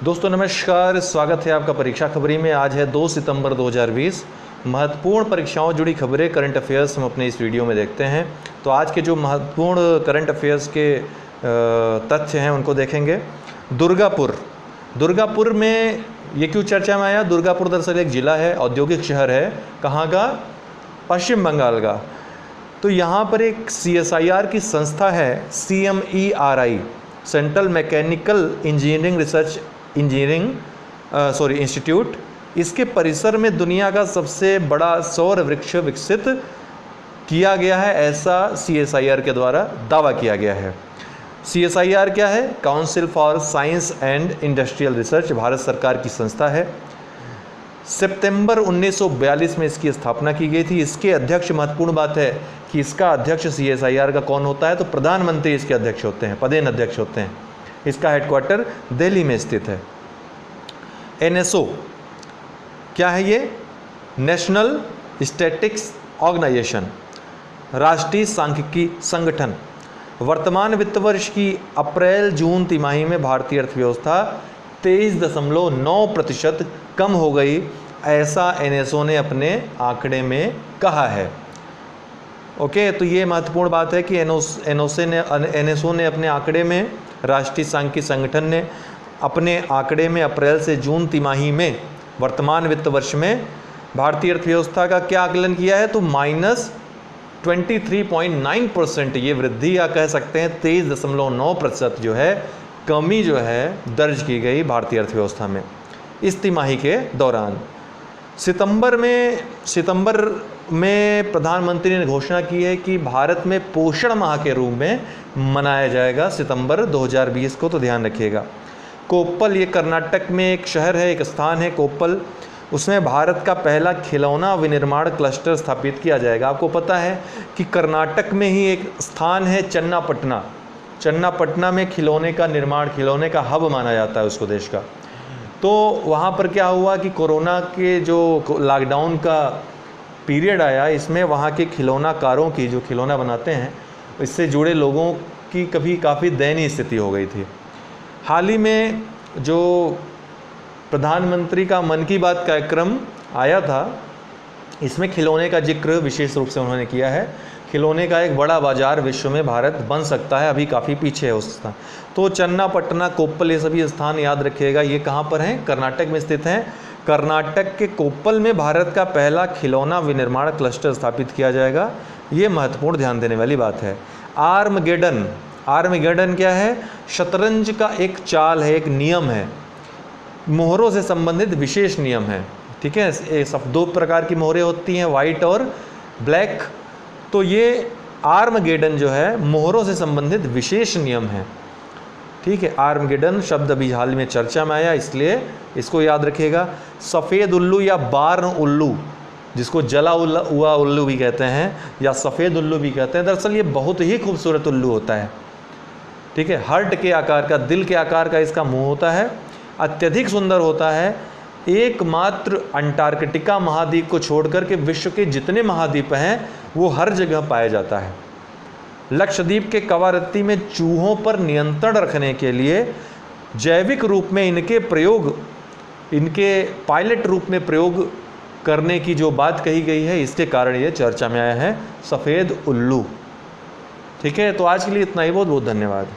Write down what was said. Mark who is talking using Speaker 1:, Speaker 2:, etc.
Speaker 1: दोस्तों नमस्कार, स्वागत है आपका परीक्षा खबरी में। आज है 2 सितंबर 2020। महत्वपूर्ण परीक्षाओं जुड़ी खबरें, करंट अफेयर्स हम अपने इस वीडियो में देखते हैं। तो आज के जो महत्वपूर्ण करंट अफेयर्स के तथ्य हैं उनको देखेंगे। दुर्गापुर में ये क्यों चर्चा में आया? दुर्गापुर दरअसल एक ज़िला है, औद्योगिक शहर है। कहाँ का? पश्चिम बंगाल का। तो यहाँ पर एक CSIR की संस्था है, CMERI, central mechanical engineering institute. इसके परिसर में दुनिया का सबसे बड़ा सौर वृक्ष विकसित किया गया है, ऐसा CSIR के द्वारा दावा किया गया है। CSIR क्या है? Council for science and industrial research, Bharat सरकार की संस्था है। सितंबर 1942 में इसकी स्थापना की गई थी। इसके अध्यक्ष, महत्वपूर्ण बात है कि इसका अध्यक्ष CSIR का कौन होता है? तो प्रधानमंत्री इसके अध्यक्ष होते हैं, पदेन अध्यक्ष होते हैं। इसका हेडक्वार्टर दिल्ली में स्थित है। NSO क्या है? ये नेशनल स्टैटिस्टिक्स ऑर्गेनाइजेशन, राष्ट्रीय सांख्यिकी संगठन। वर्तमान वित्त वर्ष की अप्रैल जून तिमाही में भारतीय अर्थव्यवस्था 23.9% कम हो गई, ऐसा NSO ने अपने आंकड़े में कहा है। ओके, तो ये महत्वपूर्ण बात है कि NSO ने अपने आंकड़े में, राष्ट्रीय सांख्यिकी संगठन ने अपने आंकड़े में अप्रैल से जून तिमाही में वर्तमान वित्त वर्ष में भारतीय अर्थव्यवस्था का क्या आकलन किया है? तो -23.9% ये वृद्धि, या कह सकते हैं 23.9% जो है कमी जो है दर्ज की गई भारतीय अर्थव्यवस्था में इस तिमाही के दौरान। सितंबर में प्रधानमंत्री ने घोषणा की है कि भारत में पोषण माह के रूप में मनाया जाएगा सितंबर 2020 को, तो ध्यान रखिएगा। कोप्पल, ये कर्नाटक में एक शहर है, एक स्थान है कोप्पल। उसमें भारत का पहला खिलौना विनिर्माण क्लस्टर स्थापित किया जाएगा। आपको पता है कि कर्नाटक में ही एक स्थान है चन्नापटना में खिलौने का निर्माण, खिलौने का हब माना जाता है उसको, देश का। तो वहाँ पर क्या हुआ कि कोरोना के जो लॉकडाउन का पीरियड आया, इसमें वहाँ के खिलौनाकारों की, जो खिलौना बनाते हैं, इससे जुड़े लोगों की काफ़ी दयनीय स्थिति हो गई थी। हाल ही में जो प्रधानमंत्री का मन की बात कार्यक्रम आया था, इसमें खिलौने का जिक्र विशेष रूप से उन्होंने किया है। खिलौने का एक बड़ा बाजार विश्व में भारत बन सकता है, अभी काफ़ी पीछे है उस स्थान। तो चन्नापटना, कोप्पल, ये सभी स्थान याद रखिएगा। ये कहाँ पर हैं? कर्नाटक में स्थित हैं। कर्नाटक के कोप्पल में भारत का पहला खिलौना विनिर्माण क्लस्टर स्थापित किया जाएगा। ये महत्वपूर्ण ध्यान देने वाली बात है। आर्मगेडन क्या है? शतरंज का एक चाल है, एक नियम है, मोहरों से संबंधित विशेष नियम है। ठीक है, सब 2 प्रकार की मोहरें होती हैं, वाइट और ब्लैक। तो ये आर्मगेडन जो है मोहरों से संबंधित विशेष नियम है। ठीक है, आर्मगेडन शब्द अभी हाल में चर्चा में आया, इसलिए इसको याद रखिएगा। सफ़ेद उल्लू या बार्न उल्लू, जिसको जला हुआ उल्लू भी कहते हैं या सफ़ेद उल्लू भी कहते हैं, दरअसल ये बहुत ही खूबसूरत उल्लू होता है। ठीक है, हार्ट के आकार का, दिल के आकार का इसका मुंह होता है, अत्यधिक सुंदर होता है। एकमात्र अंटार्कटिका महाद्वीप को छोड़कर के विश्व के जितने महाद्वीप हैं वो हर जगह पाया जाता है। लक्षद्वीप के कवारत्ती में चूहों पर नियंत्रण रखने के लिए जैविक रूप में इनके पायलट रूप में प्रयोग करने की जो बात कही गई है, इसके कारण ये चर्चा में आया है, सफ़ेद उल्लू। ठीक है, तो आज के लिए इतना ही। बहुत बहुत धन्यवाद।